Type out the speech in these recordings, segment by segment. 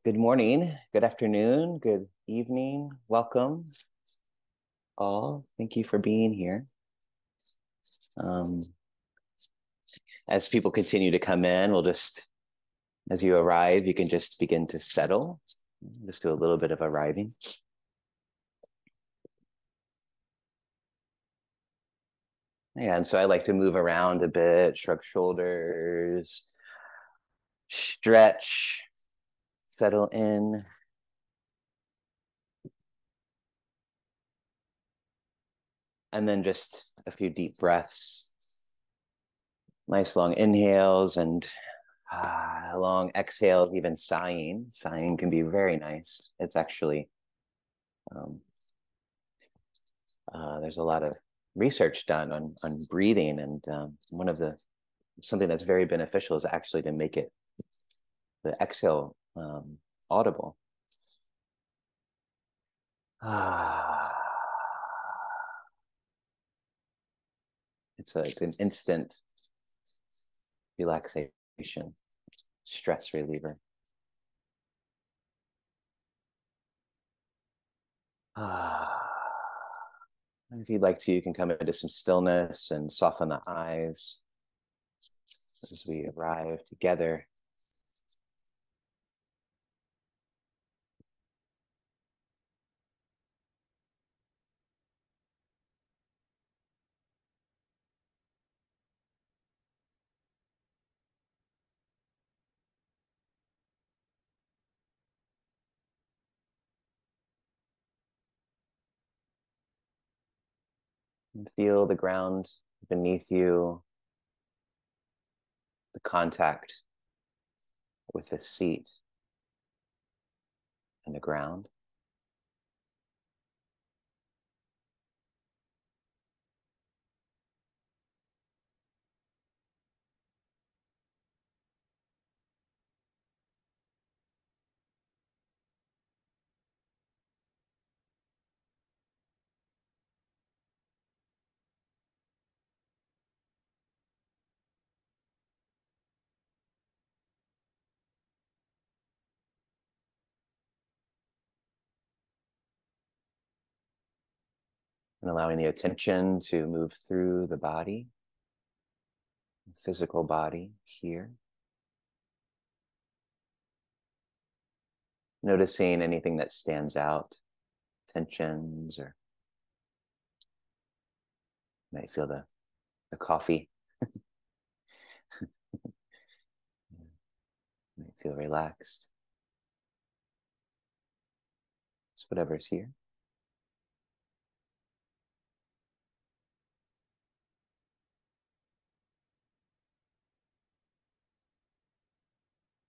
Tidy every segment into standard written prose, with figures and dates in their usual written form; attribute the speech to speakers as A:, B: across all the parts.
A: Good morning, good afternoon, good evening. Welcome all. Thank you for being here. Um, as people continue to come in, as you arrive, you can just begin to settle. Just do a little bit of arriving. Yeah, and so I like to move around a bit, shrug shoulders, stretch, settle in. And then just a few deep breaths. Nice long inhales and long exhales, even sighing. Sighing can be very nice. It's actually, um, there's a lot of research done on breathing, and something that's very beneficial is actually to make the exhale audible. It's an instant relaxation, stress reliever. If you'd like to, you can come into some stillness and soften the eyes as we arrive together. And feel the ground beneath you, the contact with the seat and the ground. And allowing the attention to move through the body, the physical body here. Noticing anything that stands out, tensions, or you might feel the coffee. You might feel relaxed. It's whatever's here.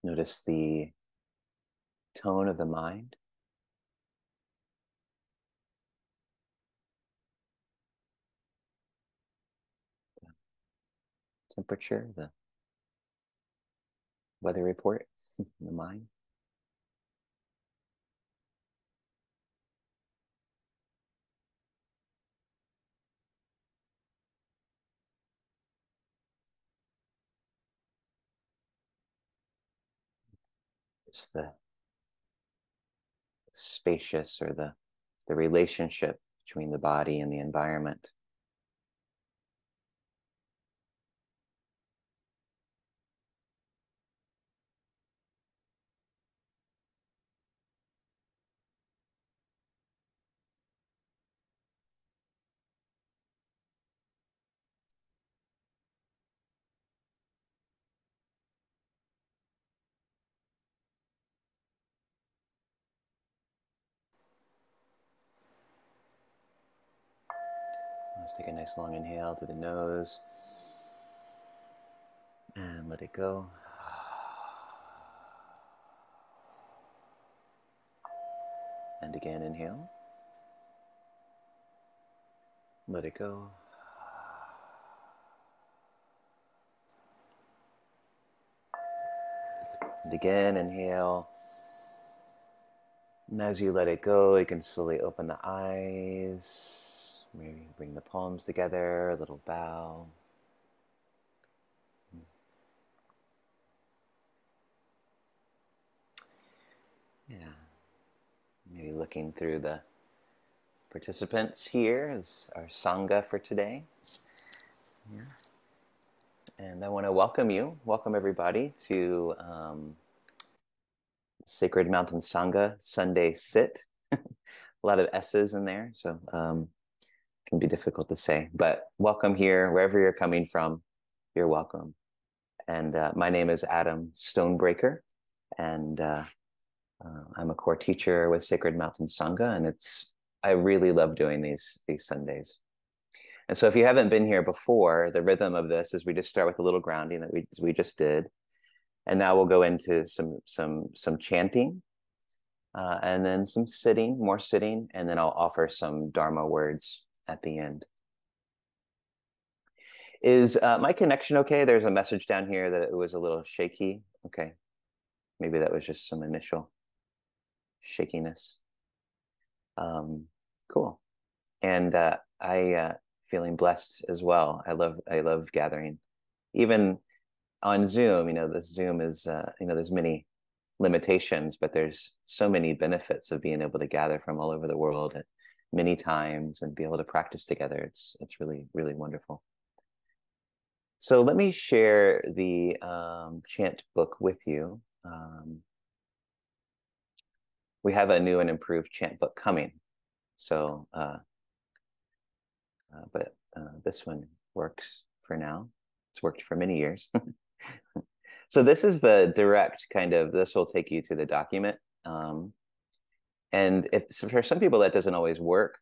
A: Notice the tone of the mind. Temperature, the weather report in the mind. Just the spacious or the relationship between the body and the environment. Let's take a nice long inhale through the nose and let it go. And again, inhale. Let it go. And again, inhale. And as you let it go, you can slowly open the eyes. Maybe bring the palms together, a little bow. Yeah, maybe looking through the participants here is our Sangha for today. Yeah. And I want to welcome everybody to Sacred Mountain Sangha Sunday Sit. A lot of S's in there, so can be difficult to say. But welcome here, wherever you're coming from, you're welcome. And my name is Adam Stonebraker, and I'm a core teacher with Sacred Mountain Sangha, and I really love doing these Sundays. And so if you haven't been here before, the rhythm of this is we just start with a little grounding that we just did. And now we'll go into some chanting, and then some sitting, more sitting, and then I'll offer some Dharma words at the end. Is my connection okay? There's a message down here that it was a little shaky. Okay. Maybe that was just some initial shakiness. Cool. And I feeling blessed as well. I love gathering. Even on Zoom, this Zoom is, there's many limitations, but there's so many benefits of being able to gather from all over the world at many times and be able to practice together. It's really, really wonderful. So let me share the chant book with you. We have a new and improved chant book coming. So, but this one works for now. It's worked for many years. So this is the direct this will take you to the document. And for some people that doesn't always work.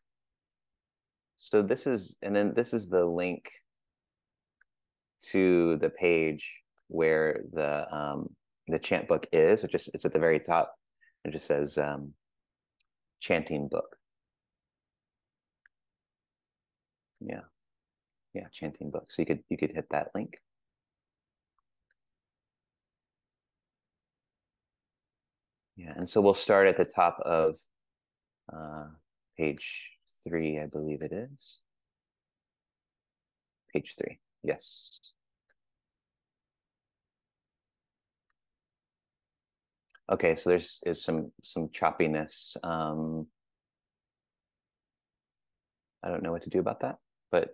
A: So this is the link to the page where the chant book is. It's at the very top. It just says chanting book. Yeah, chanting book. So you could hit that link. Yeah, and so we'll start at the top of page 3, I believe it is. Page 3, yes. Okay, so there's some choppiness. I don't know what to do about that, but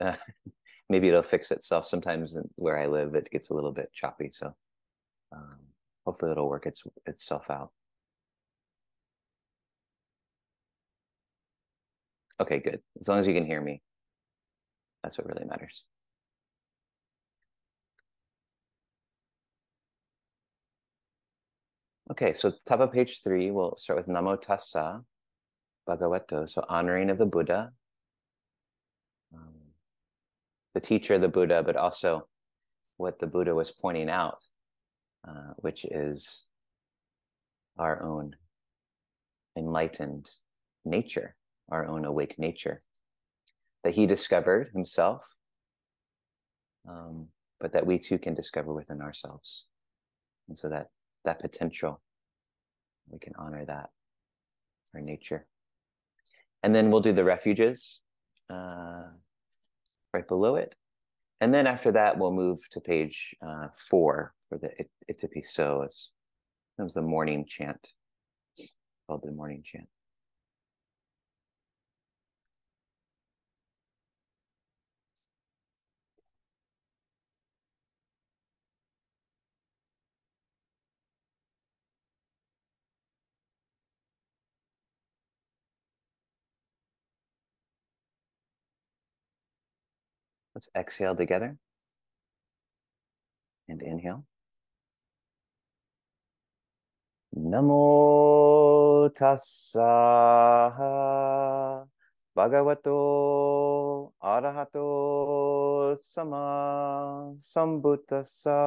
A: maybe it'll fix itself. Sometimes where I live, it gets a little bit choppy, so hopefully it'll work itself out. Okay, good. As long as you can hear me, that's what really matters. Okay, so top of page 3, we'll start with Namo Tassa Bhagavato, so honoring of the Buddha, the teacher, the Buddha, but also what the Buddha was pointing out, which is our own enlightened nature, our own awake nature that he discovered himself, but that we too can discover within ourselves. And so that potential, we can honor that, our nature. And then we'll do the refuges right below it. And then after that, we'll move to page 4 for the Itipiso. It was the morning chant, called the morning chant. Let's exhale together and inhale. Namo tassa bhagavato arahato sama sambuddhassa.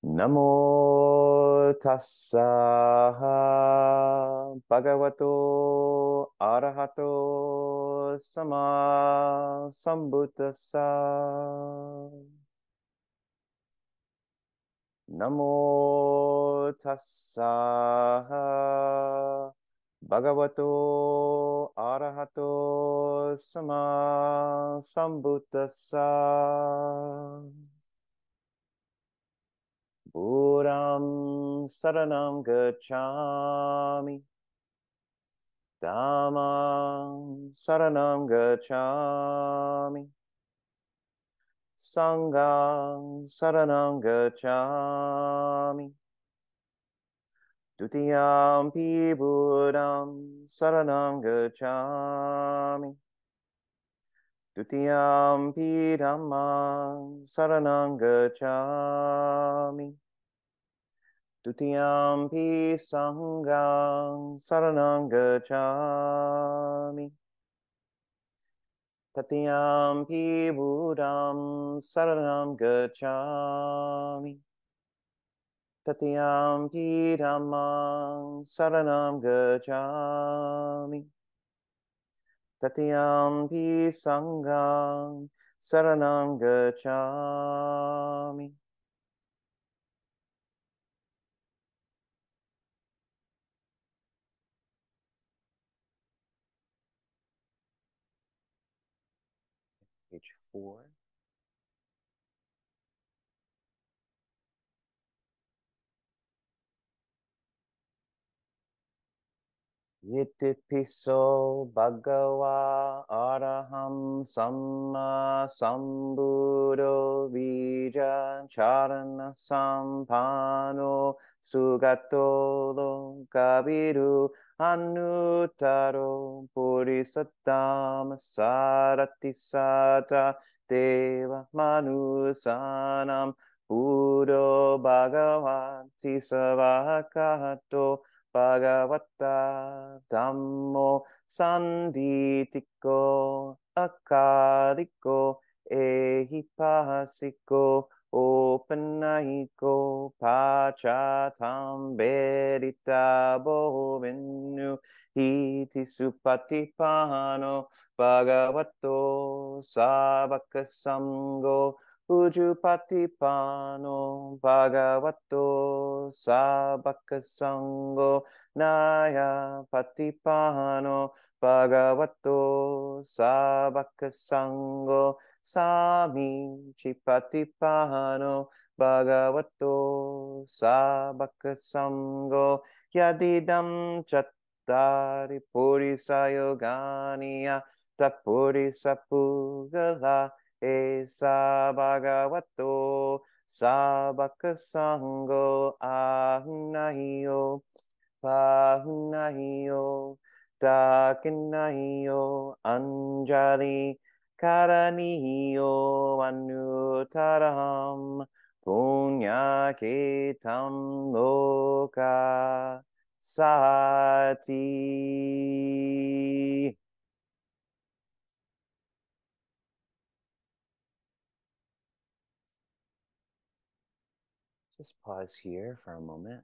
A: Namo tassa bhagavato arahato sama sambuddhassa. Namo tassa bhagavato arahato sama sambuddhassa. Buddham saranam gacchami. Dhammam saranam gacchami. Sangham saranam gacchami. Dutiyampi Buddham saranam gacchami. Dutiyampi Dhammam saranam gacchami. Dutiyampi Sangham saranam gacchami. Tatiyampi Buddham saranam gacchami. Tatiyampi Dhammam saranam gacchami. Tatiyampi Sangham saranam gacchami. Page 4. Yitipiso bhagava araham samma sambuddho bija charana sampano sugato lokavidu anuttaro purisattam sarati sata deva manusanam buddho bhagavati savakato Bhagavata Dhammo Sanditiko Akadiko Ehipasiko Opanahiko Pachatam Bedita Bhovenu Iti Supatipano Bhagavato Sabakasango Ujupatipano Bhagavato Sabakasango Naya Patipano Bhagavato Sabakasango Sami Chipatipano Bhagavato Sabakasango Yadidam Chattari Purisayogania Tapurisapuggala Esa Bhagavato Sabakasango Ahunayo Pahunayo Dakinayo Anjali Karaniyo Anutaram Punyaketam Loka Sati. Just pause here for a moment.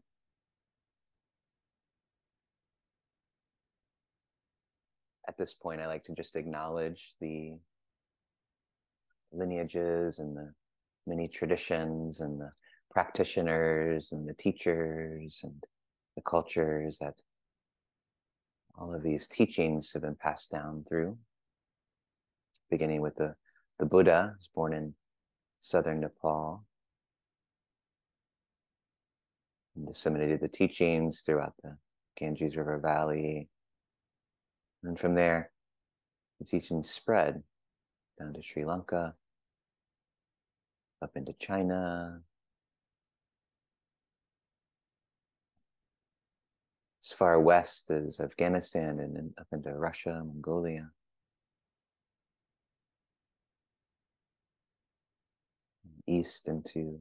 A: At this point, I like to just acknowledge the lineages and the many traditions and the practitioners and the teachers and the cultures that all of these teachings have been passed down through, beginning with the Buddha, who was born in southern Nepal, and disseminated the teachings throughout the Ganges River Valley. And from there, the teachings spread down to Sri Lanka, up into China, as far west as Afghanistan, and then up into Russia, Mongolia, east into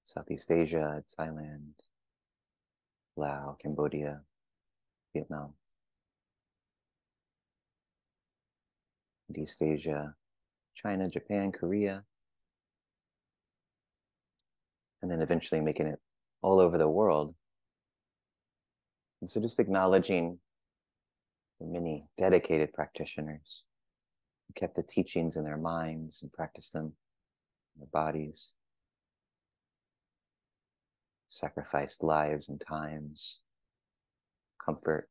A: Southeast Asia, Thailand, Laos, Cambodia, Vietnam, and East Asia, China, Japan, Korea, and then eventually making it all over the world. And so just acknowledging the many dedicated practitioners who kept the teachings in their minds and practiced them in their bodies, sacrificed lives and times, comfort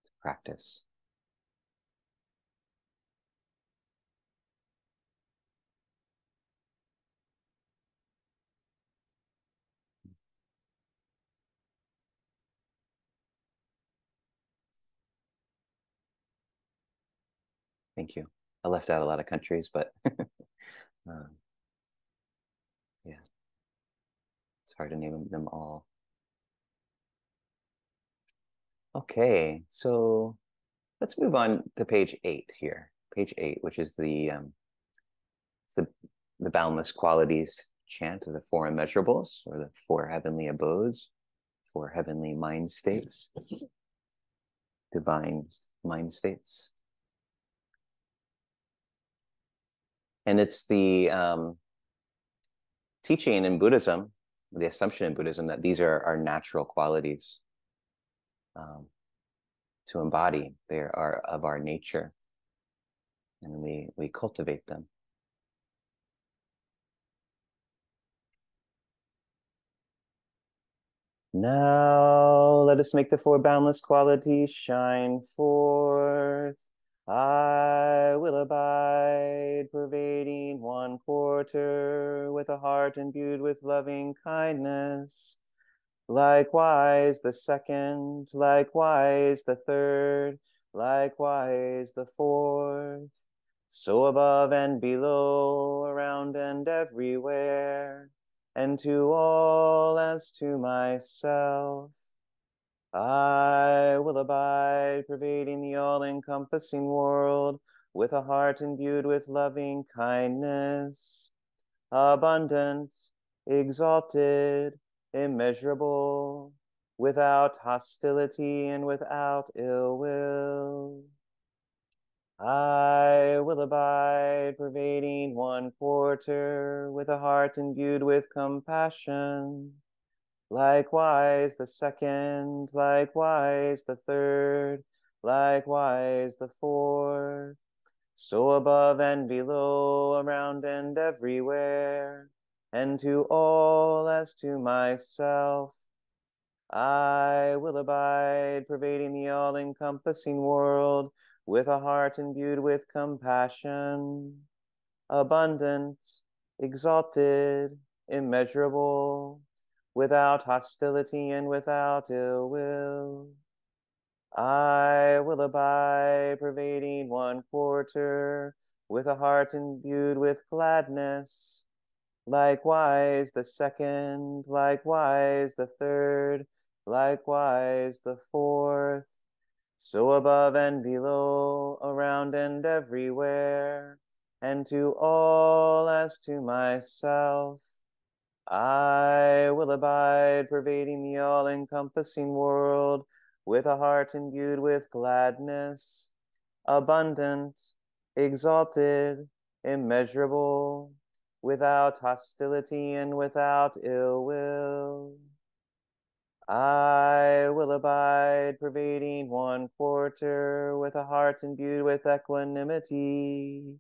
A: to practice. Thank you. I left out a lot of countries, but yeah, it's hard to name them all. Okay, so let's move on to page 8 here. Page 8, which is the, the boundless qualities chant of the four immeasurables, or the four heavenly abodes, four heavenly mind states, divine mind states. And it's the teaching in Buddhism, the assumption in Buddhism, that these are our natural qualities to embody. They are of our nature, and we cultivate them. Now let us make the four boundless qualities shine forth. I will abide, pervading one quarter, with a heart imbued with loving kindness. Likewise the second, likewise the third, likewise the fourth. So above and below, around and everywhere, and to all as to myself. I will abide, pervading the all-encompassing world, with a heart imbued with loving kindness, abundant, exalted, immeasurable, without hostility and without ill will. I will abide, pervading one quarter, with a heart imbued with compassion. Likewise the second, likewise the third, likewise the fourth. So above and below, around and everywhere, and to all as to myself. I will abide, pervading the all-encompassing world, with a heart imbued with compassion, abundant, exalted, immeasurable, without hostility and without ill will. I will abide, pervading one quarter, with a heart imbued with gladness. Likewise the second, likewise the third, likewise the fourth. So above and below, around and everywhere, and to all as to myself. I will abide, pervading the all-encompassing world, with a heart imbued with gladness, abundant, exalted, immeasurable, without hostility and without ill will. I will abide, pervading one quarter, with a heart imbued with equanimity.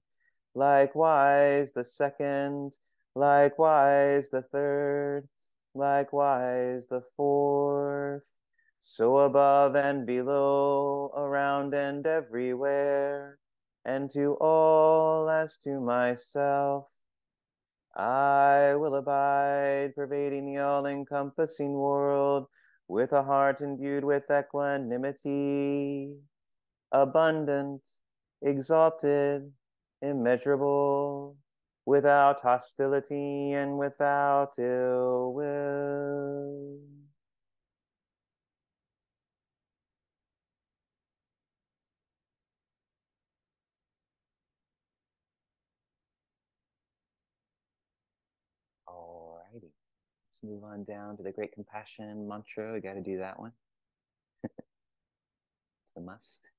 A: Likewise the second, likewise the third, likewise the fourth. So above and below, around and everywhere, and to all as to myself. I will abide, pervading the all-encompassing world, with a heart imbued with equanimity, abundant, exalted, immeasurable, without hostility and without ill will. Alrighty, let's move on down to the Great Compassion mantra. We got to do that one. It's a must.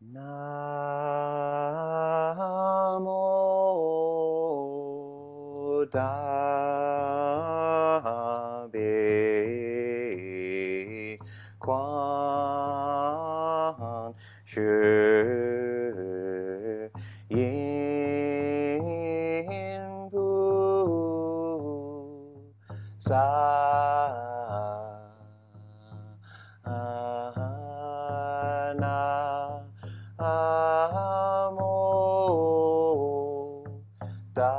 A: Namo Tadabe, yin bu sa na mo da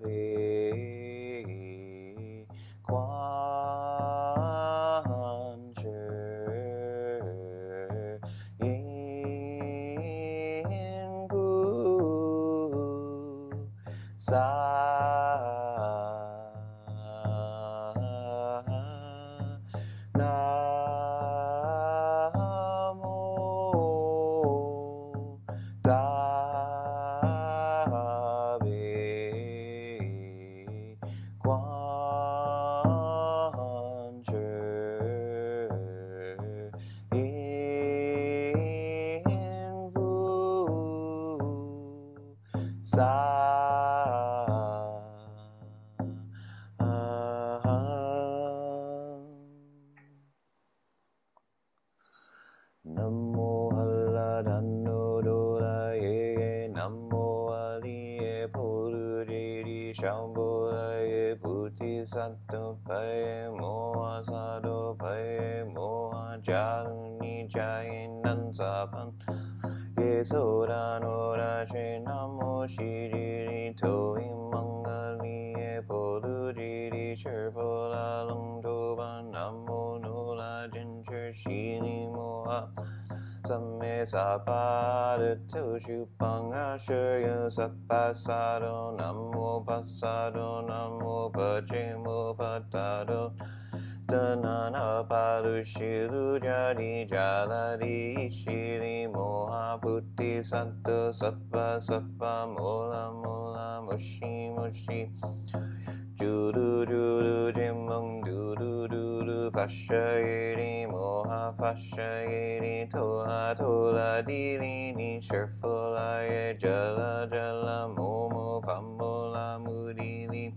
A: be quan yin bu sa na mo da be quan yin bu sa Namo Halladano Dola Ye Namo Aliye Purudiri Shambhala Ye Puti Sato Paye Moha Sado Paye Moha Jaluni Jayin Nansapan Ye Soda Nora She Namo Shiriri Toi Mangali Ye Purudiri Sherpola Lungdoba Namo Nola Jincher Shini Moha Samme Sabada Toshu Panga Shurya Sapasado Namo Pasado Namo Pachemo Patado Tanana Palu Shilu Jadi Jaladi Shiri Moha Putti Sato Sappa Sappa Mola Mola Mushi Mushi Juru Juru Jimmung Duru Duru Fasha Yiri Moha Fasha Yiri Tola Tola Dili Ni Sherfula Ye Jala Jala Momo Famola Mudili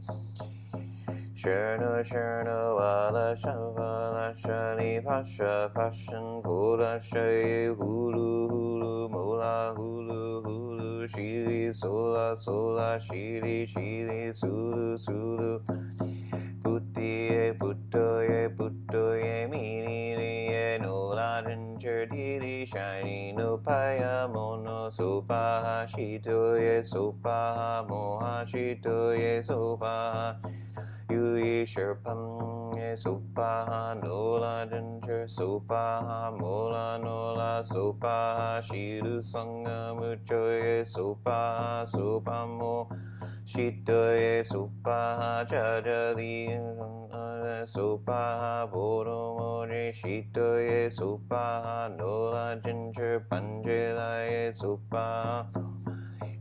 A: Shurna Shurna Wala Shavala Shali Pasha Pashan Pula Shay Hulu Hulu Mola Hulu Hulu Shili Sola Sola Shili Shili Sulu Sulu Puttiye Puttoye Puttoye Mini Ye Nola Jincher Dili Shiny No Paya Mono Sopaha Shitoye Sopaha Moha Shitoye Sopaha Yui Sherpam Ye Sopaha Nola Jincher Sopaha Mola Nola Sopaha Shiru Sangha Muchoye Sopaha Sopamo Shitoye Sopaha Jajali Sopaha Boromore Shitoye Sopaha Nola Jincher Panjelaye Sopaha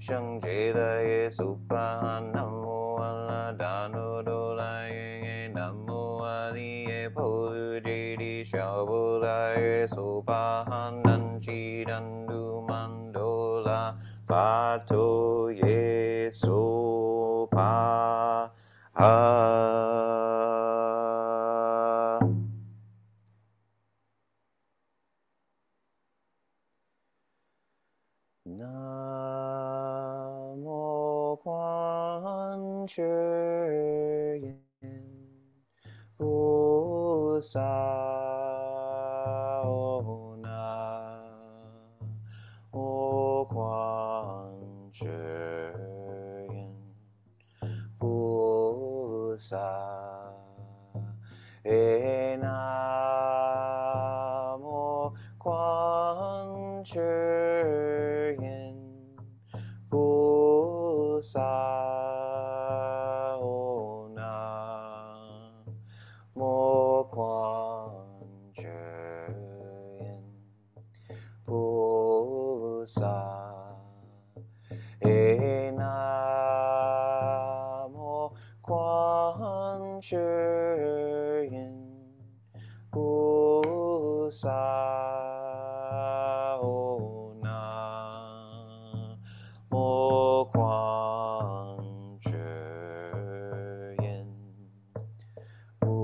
A: Shangelaye Sopaha Namo Allah Dano Dolaye Namo Aliye Polujedi Shabulaye Sopaha Nanchi Dandu Mandola Pato Ye Sopaha Namo Quan Yin Bu Sao Na O Quan Yin Bu Sa E Namo Quan Yin Bu Sao Na Mo Quan Yin Bu Sa E Namo Quan Yin Bu Sao Na Mo Quan Yin Bu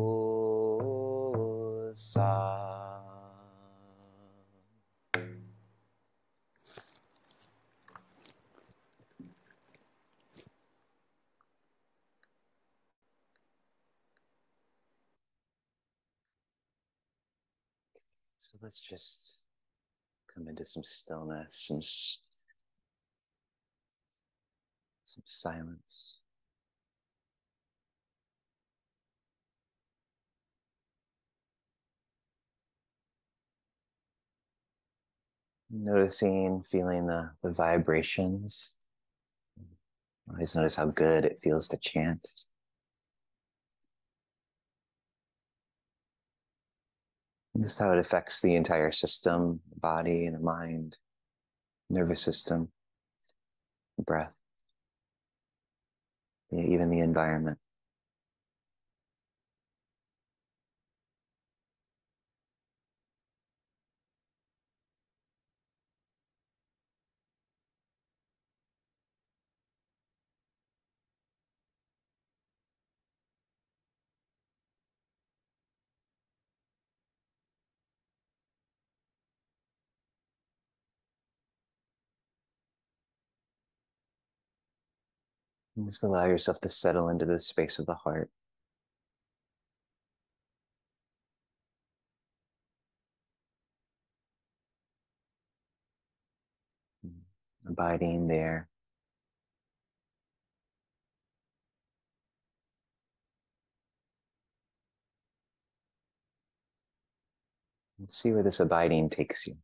A: Sa So let's just come into some stillness, some silence. Noticing, feeling the vibrations. Always notice how good it feels to chant. And just how it affects the entire system, the body, the mind, nervous system, breath, even the environment. And just allow yourself to settle into the space of the heart. Abiding there. And see where this abiding takes you.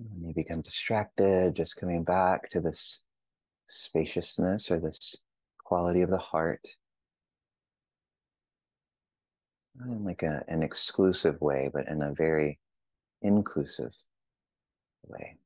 A: When you become distracted, just coming back to this spaciousness or this quality of the heart, not in like an exclusive way, but in a very inclusive way.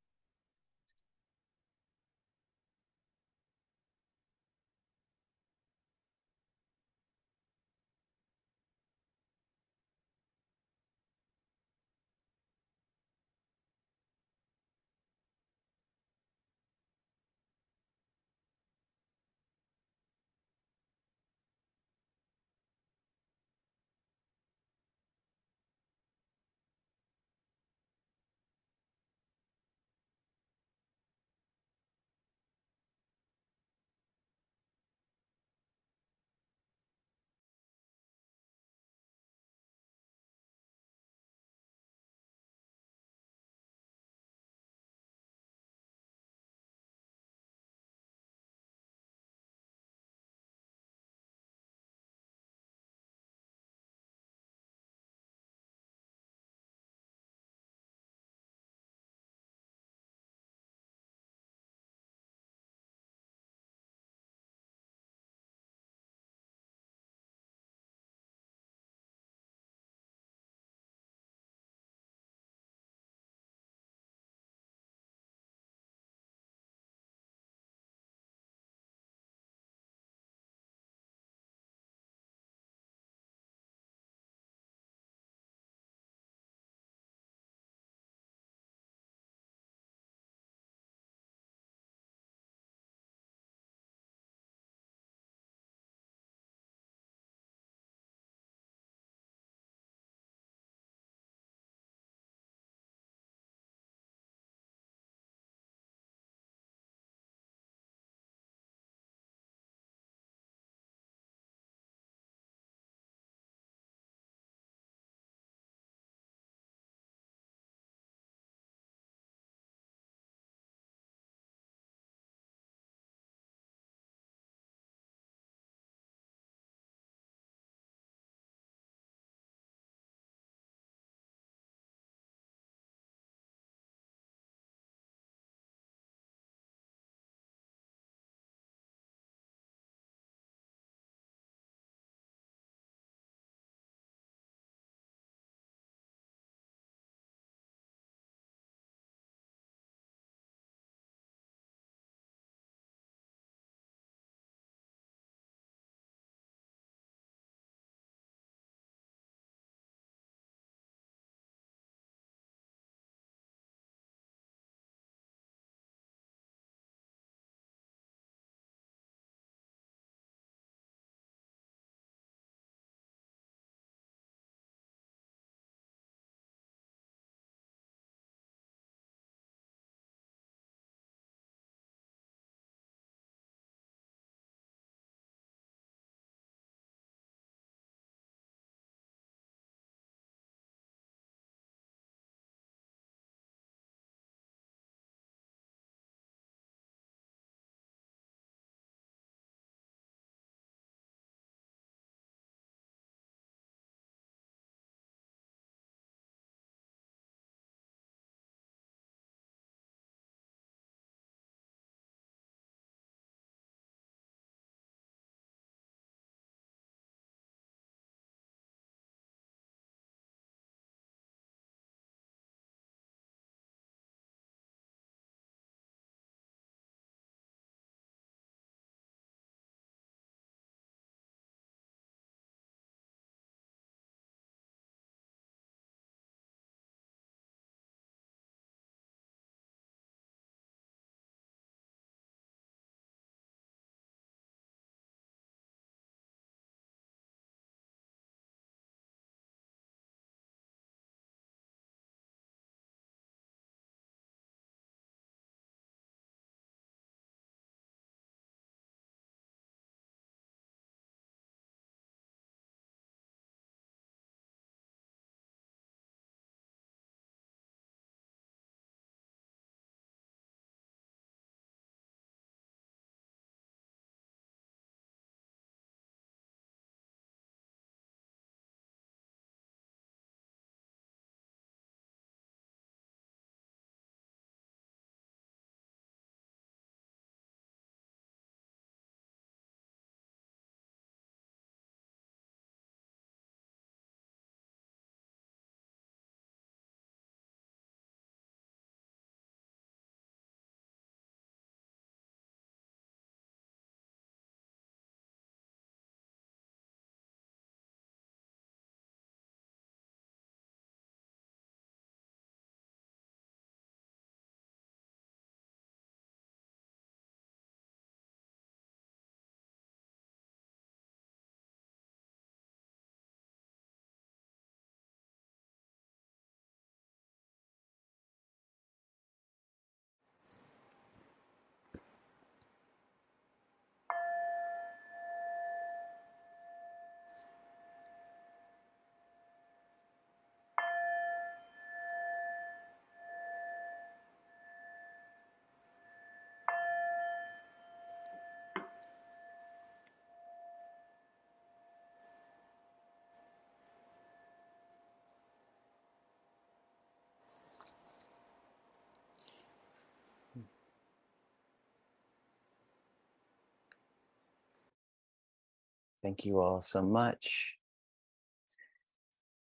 A: Thank you all so much.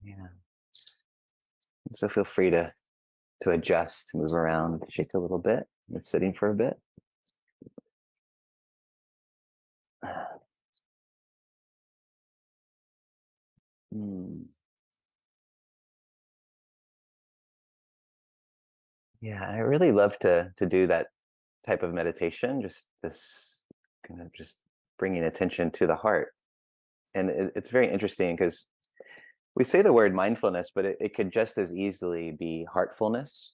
A: Yeah. So feel free to adjust, move around, shake a little bit. It's sitting for a bit. Mm. Yeah, I really love to do that type of meditation. Just this kind of just bringing attention to the heart, and it's very interesting because we say the word mindfulness, but it could just as easily be heartfulness.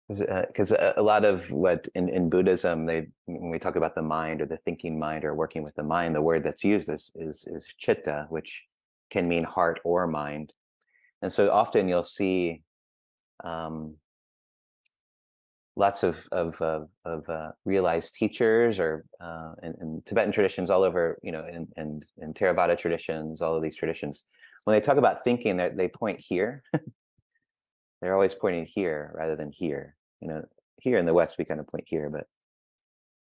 A: Because a lot of what in Buddhism, when we talk about the mind or the thinking mind or working with the mind, the word that's used is chitta, which can mean heart or mind. And so often you'll see um, lots of realized teachers or in Tibetan traditions all over, in Theravada traditions, all of these traditions, when they talk about thinking, they point here. They're always pointing here rather than here. Here in the West we kind of point here, but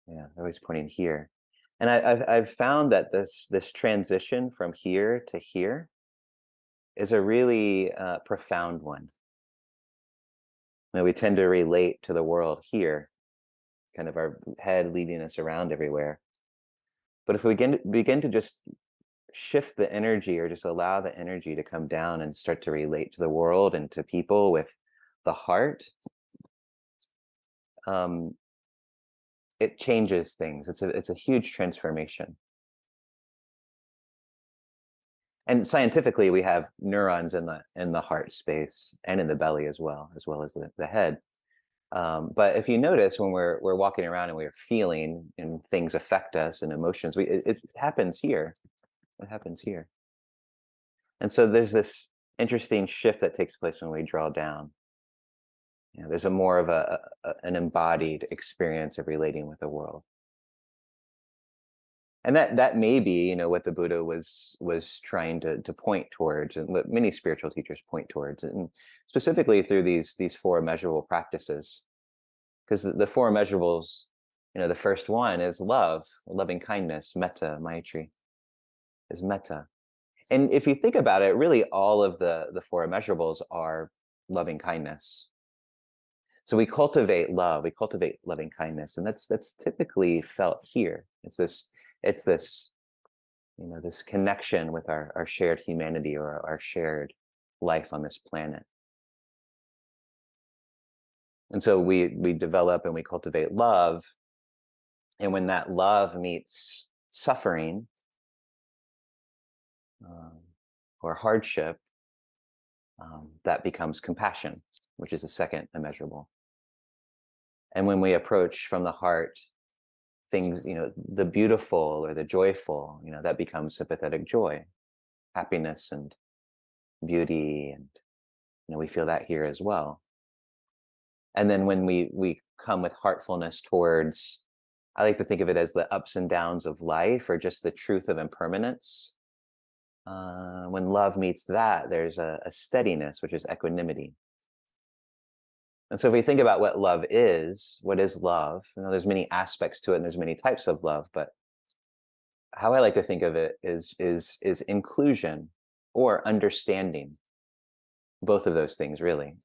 A: yeah, they're always pointing here. And I've found that this transition from here to here is a really profound one. We tend to relate to the world here, kind of our head leading us around everywhere. But if we begin to just shift the energy or just allow the energy to come down and start to relate to the world and to people with the heart, um, it changes things. It's a huge transformation. And scientifically, we have neurons in the heart space and in the belly as well as the head. But if you notice, when we're walking around and we're feeling and things affect us and emotions, it happens here. It happens here. And so there's this interesting shift that takes place when we draw down. There's a more of an embodied experience of relating with the world. And that may be, what the Buddha was trying to point towards, and what many spiritual teachers point towards, and specifically through these four immeasurable practices. Because the four immeasurables, the first one is love, loving kindness, metta, maitri, is metta. And if you think about it, really all of the four immeasurables are loving kindness. So we cultivate love, we cultivate loving kindness, and that's typically felt here. It's this this connection with our shared humanity or our shared life on this planet. And so we develop and we cultivate love, and when that love meets suffering um, or hardship, that becomes compassion, which is the second immeasurable. And when we approach from the heart things, the beautiful or the joyful, that becomes sympathetic joy, happiness and beauty, and we feel that here as well. And then when we come with heartfulness towards, I like to think of it as the ups and downs of life, or just the truth of impermanence. When love meets that, there's a steadiness, which is equanimity. And so if we think about what love is, what is love? There's many aspects to it, and there's many types of love, but how I like to think of it is inclusion or understanding. Both of those things, really.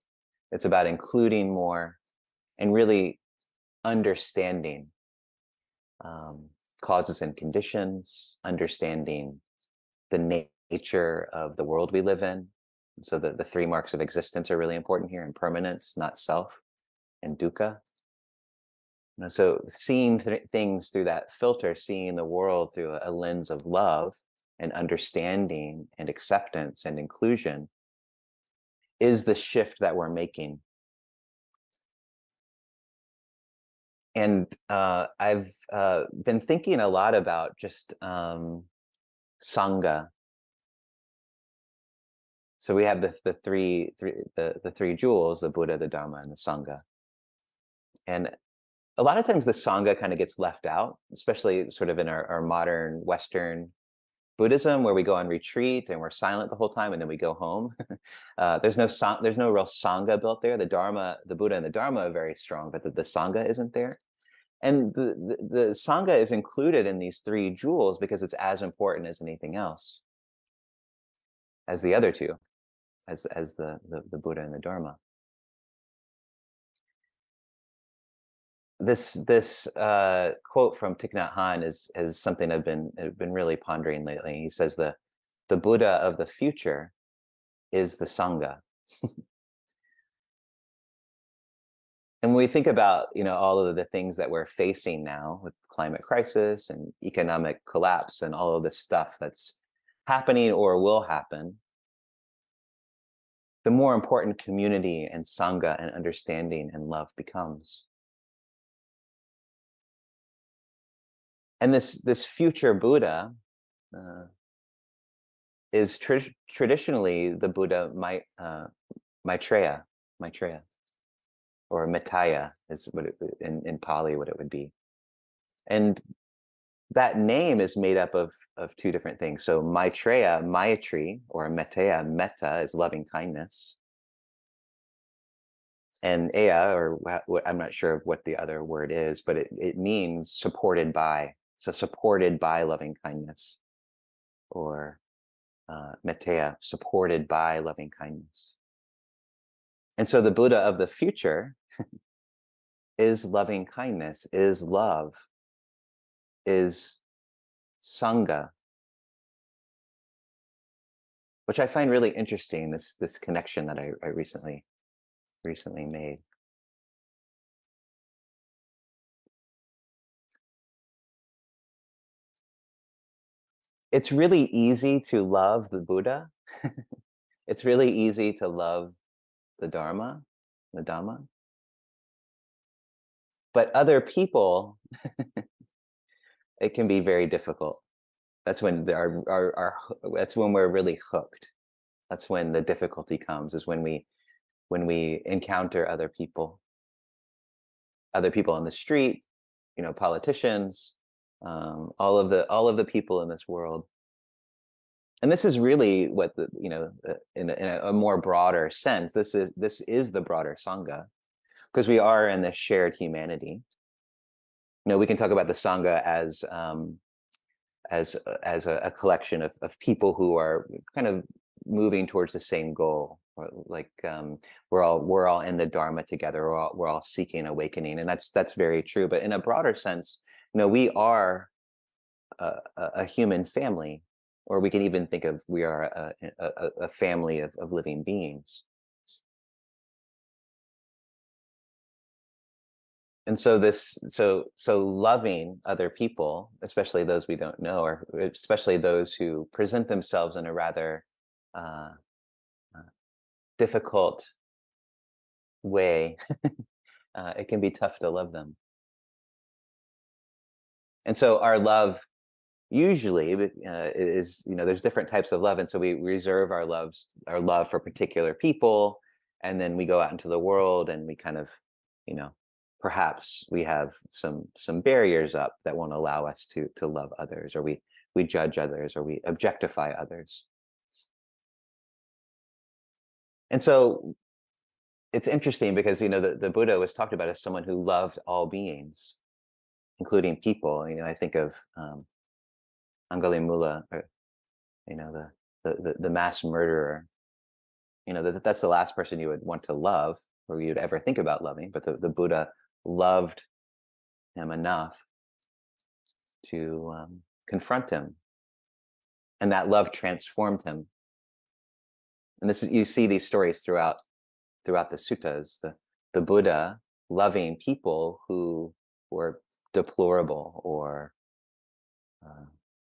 A: It's about including more and really understanding um, causes and conditions, understanding the nature of the world we live in. So the three marks of existence are really important here: impermanence, not self, and dukkha. So seeing things through that filter, seeing the world through a lens of love and understanding and acceptance and inclusion is the shift that we're making. And I've been thinking a lot about just Sangha. So we have the three jewels: the Buddha, the Dharma, and the Sangha. And a lot of times the Sangha kind of gets left out, especially sort of in our modern Western Buddhism, where we go on retreat and we're silent the whole time, and then we go home. There's no real Sangha built there. The Dharma, the Buddha and the Dharma are very strong, but the Sangha isn't there. And the Sangha is included in these three jewels because it's as important as anything else, as the other two, as the Buddha and the Dharma. This quote from Thich Nhat Hanh is something I've been really pondering lately. He says the Buddha of the future is the Sangha. And when we think about, all of the things that we're facing now with climate crisis and economic collapse and all of this stuff that's happening or will happen, the more important community and Sangha and understanding and love becomes. And this future Buddha is traditionally the Buddha Maitreya, or Mataya is what in Pali what it would be. And that name is made up of two different things. So Maitreya, Maitri, or Mettaya, metta, is loving kindness. And Aya, or what, I'm not sure what the other word is, but it means supported by. So supported by loving kindness, or Mettaya, supported by loving kindness. And so the Buddha of the future is loving kindness, is love, is Sangha, which I find really interesting, this connection that I recently made. It's really easy to love the Buddha. It's really easy to love the Dharma, the Dhamma. But other people, it can be very difficult. That's when that's when we're really hooked. That's when the difficulty comes, is when we encounter other people on the street, politicians, all of the people in this world. And this is really what in a more broader sense, this is the broader Sangha, because we are in this shared humanity. We can talk about the Sangha as a collection of people who are kind of moving towards the same goal, or like we're all in the Dharma together. We're all seeking awakening, and that's very true. But in a broader sense, we are a human family, or we can even think of we are a family of living beings. And so so loving other people, especially those we don't know, or especially those who present themselves in a rather difficult way, it can be tough to love them. And so our love usually is, there's different types of love, and so we reserve our love for particular people, and then we go out into the world and we kind of, perhaps we have some barriers up that won't allow us to love others, or we judge others, or we objectify others. And so it's interesting because the Buddha was talked about as someone who loved all beings, including people. I think of Angulimala, or, the mass murderer. That's the last person you would want to love, or you'd ever think about loving. But the Buddha loved him enough to confront him, and that love transformed him. And you see these stories throughout the suttas. The Buddha loving people who were deplorable, or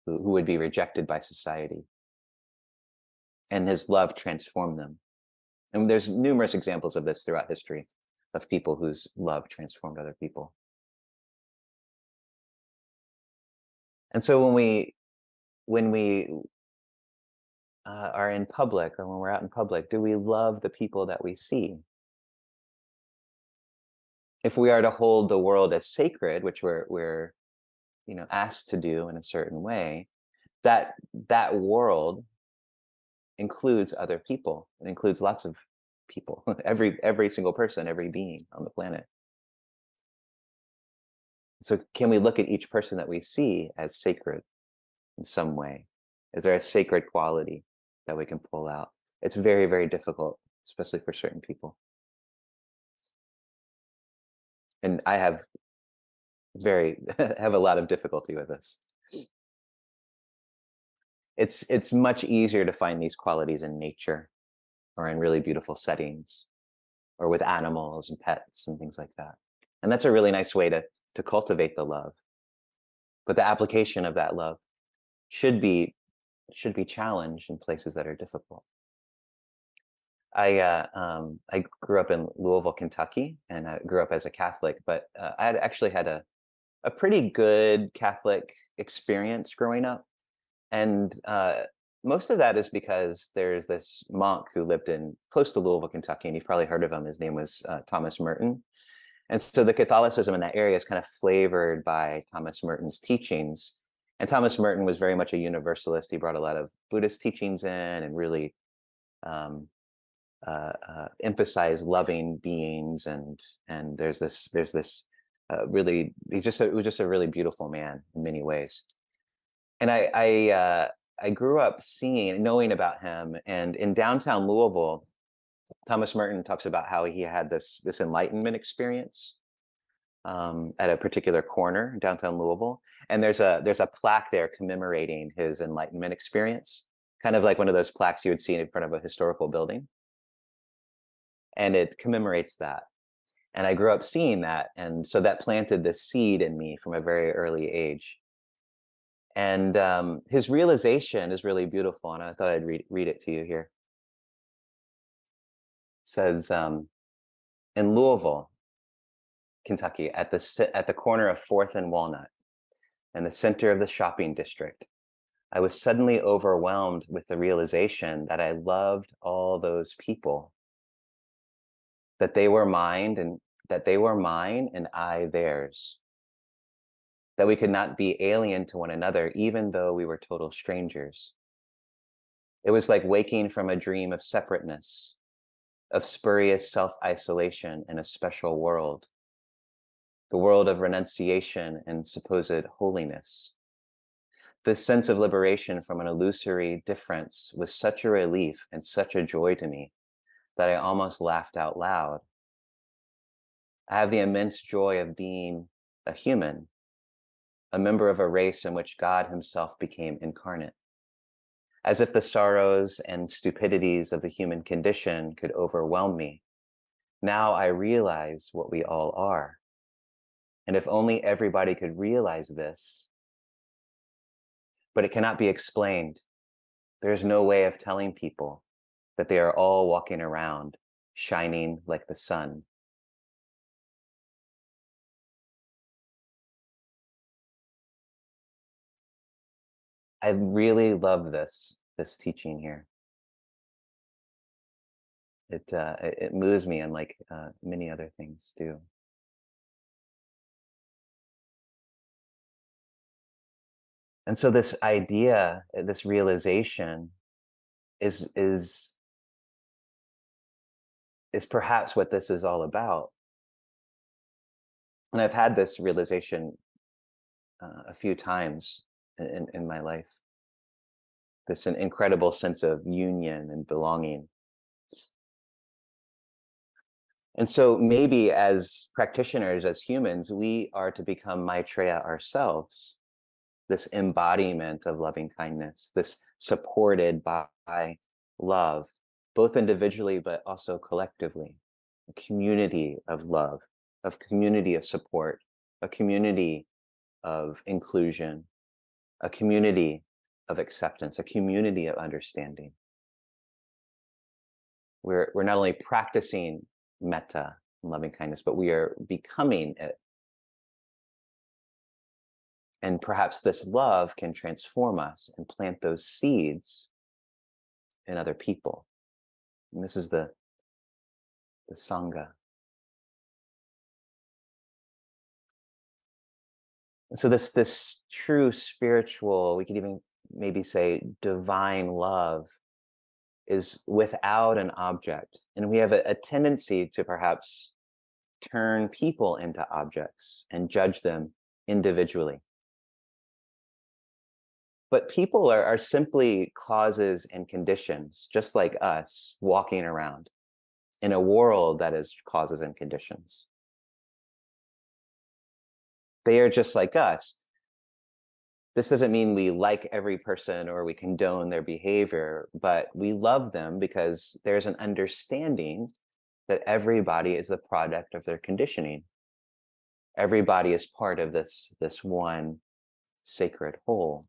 A: who would be rejected by society, and his love transformed them. And there's numerous examples of this throughout history, of people whose love transformed other people. And so when we are in public, or when we're out in public, do we love the people that we see? If we are to hold the world as sacred, which we're asked to do in a certain way, that world includes other people. It includes lots of people, every single person, every being on the planet. So can we look at each person that we see as sacred in some way? Is there a sacred quality that we can pull out? It's very, very difficult, especially for certain people. And I have have a lot of difficulty with this. It's much easier to find these qualities in nature or in really beautiful settings or with animals and pets and things like that. And that's a really nice way to cultivate the love. But the application of that love should be challenged in places that are difficult. I grew up in Louisville, Kentucky, and I grew up as a Catholic, but I had actually had a pretty good Catholic experience growing up. And most of that is because there's this monk who lived in close to Louisville, Kentucky, and you've probably heard of him. His name was Thomas Merton. And so the Catholicism in that area is kind of flavored by Thomas Merton's teachings. And Thomas Merton was very much a universalist. He brought a lot of Buddhist teachings in and really emphasized loving beings. And there's this really he was just a really beautiful man in many ways. And I grew up knowing about him. And in downtown Louisville, Thomas Merton talks about how he had this enlightenment experience at a particular corner in downtown Louisville, and there's a plaque there commemorating his enlightenment experience, kind of like one of those plaques you would see in front of a historical building, and it commemorates that. And I grew up seeing that, and so that planted this seed in me from a very early age. And his realization is really beautiful, and I thought I'd read it to you here. It says, in Louisville, Kentucky, at the corner of 4th and Walnut, in the center of the shopping district, I was suddenly overwhelmed with the realization that I loved all those people, that they were mine and I theirs, that we could not be alien to one another, even though we were total strangers. It was like waking from a dream of separateness, of spurious self-isolation in a special world, the world of renunciation and supposed holiness. This sense of liberation from an illusory difference was such a relief and such a joy to me that I almost laughed out loud. I have the immense joy of being a human, a member of a race in which God himself became incarnate. As if the sorrows and stupidities of the human condition could overwhelm me, now I realize what we all are. And if only everybody could realize this, but it cannot be explained. There's no way of telling people that they are all walking around shining like the sun. I really love this teaching here. It moves me, unlike many other things do. And so this idea, this realization, is perhaps what this is all about. And I've had this realization a few times in my life. This an incredible sense of union and belonging. And so maybe as practitioners, as humans, we are to become Maitreya ourselves, this embodiment of loving kindness, this supported by love, both individually but also collectively, a community of love, a community of support, a community of inclusion, a community of acceptance, a community of understanding. We're not only practicing metta, loving kindness, but we are becoming it. And perhaps this love can transform us and plant those seeds in other people. And this is the Sangha. And so this true spiritual, we could even maybe say divine love, is without an object. And we have a tendency to perhaps turn people into objects and judge them individually. But people are simply causes and conditions, just like us walking around in a world that is causes and conditions. They are just like us. This doesn't mean we like every person or we condone their behavior, but we love them because there's an understanding that everybody is a product of their conditioning. Everybody is part of this one sacred whole.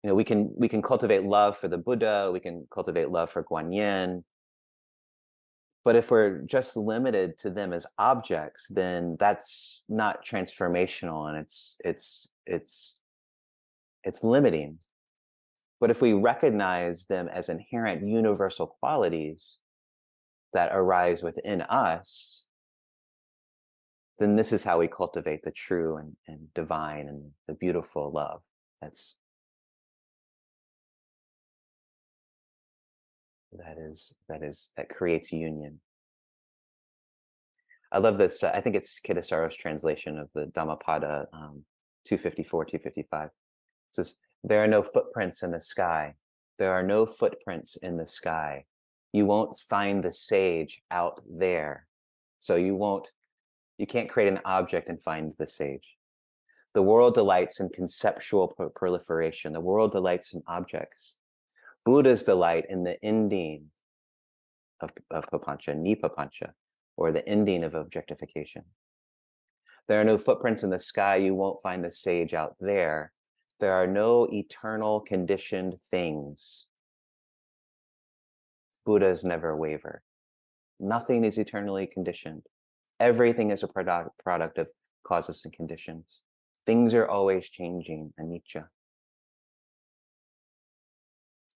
A: We can cultivate love for the Buddha, we can cultivate love for Guanyin, but if we're just limited to them as objects, then that's not transformational, and it's limiting. But if we recognize them as inherent universal qualities that arise within us, then this is how we cultivate the true and divine and the beautiful love that creates union. I love this. I think it's Kitasaro's translation of the Dhammapada 254, 255. It says, "There are no footprints in the sky. There are no footprints in the sky. You won't find the sage out there." So you can't create an object and find the sage. The world delights in conceptual proliferation. The world delights in objects. Buddhas delight in the ending of papancha, nipapancha, or the ending of objectification. There are no footprints in the sky. You won't find the sage out there. There are no eternal conditioned things. Buddhas never waver. Nothing is eternally conditioned. Everything is a product of causes and conditions. Things are always changing, anicca.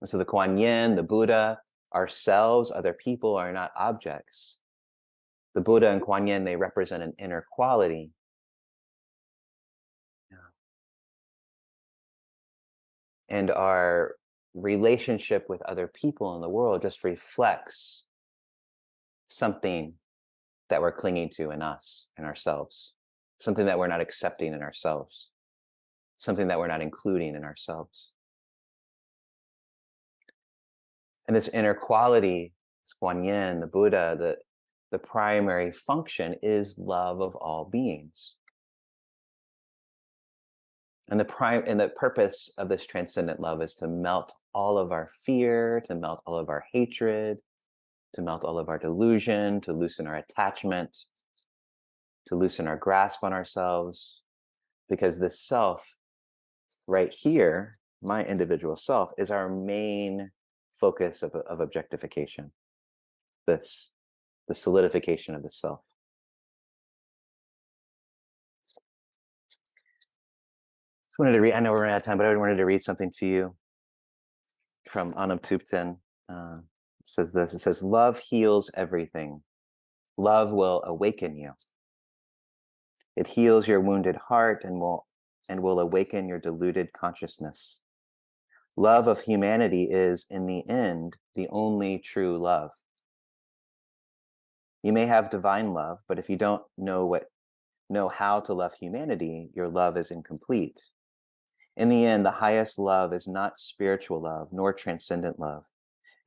A: And so the Kuan Yin, the Buddha, ourselves, other people are not objects. The Buddha and Kuan Yin, they represent an inner quality. And our relationship with other people in the world just reflects something that we're clinging to in us, in ourselves, something that we're not accepting in ourselves, something that we're not including in ourselves. And this inner quality, Kuan Yin, the Buddha, the primary function is love of all beings. And the purpose of this transcendent love is to melt all of our fear, to melt all of our hatred, to melt all of our delusion, to loosen our attachment, to loosen our grasp on ourselves. Because this self right here, my individual self, is our main focus of objectification. The solidification of the self. Just wanted to read, I know we're running out of time, but I wanted to read something to you from Anam Thupten. It says this, it says, "Love heals everything. Love will awaken you. It heals your wounded heart and will awaken your deluded consciousness. Love of humanity is, in the end, the only true love. You may have divine love, but if you don't know how to love humanity, your love is incomplete. In the end, the highest love is not spiritual love, nor transcendent love.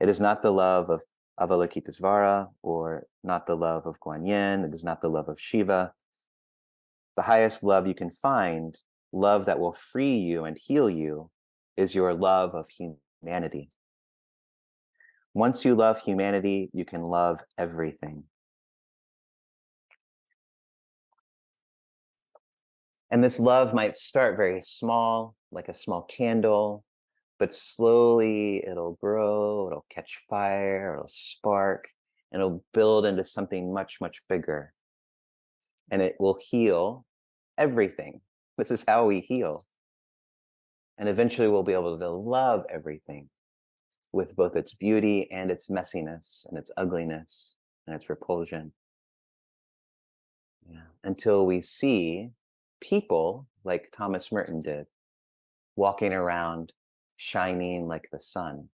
A: It is not the love of Avalokitesvara, or not the love of Guan Yin. It is not the love of Shiva. The highest love you can find, love that will free you and heal you, is your love of humanity. Once you love humanity, you can love everything." And this love might start very small, like a small candle, but slowly it'll grow, it'll catch fire, it'll spark, and it'll build into something much, much bigger. And it will heal everything. This is how we heal. And eventually we'll be able to love everything with both its beauty and its messiness and its ugliness and its repulsion. Yeah. Until we see people like Thomas Merton did, walking around shining like the sun.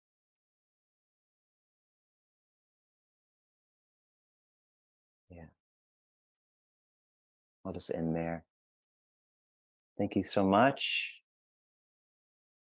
A: Yeah. I'll just end there. Thank you so much.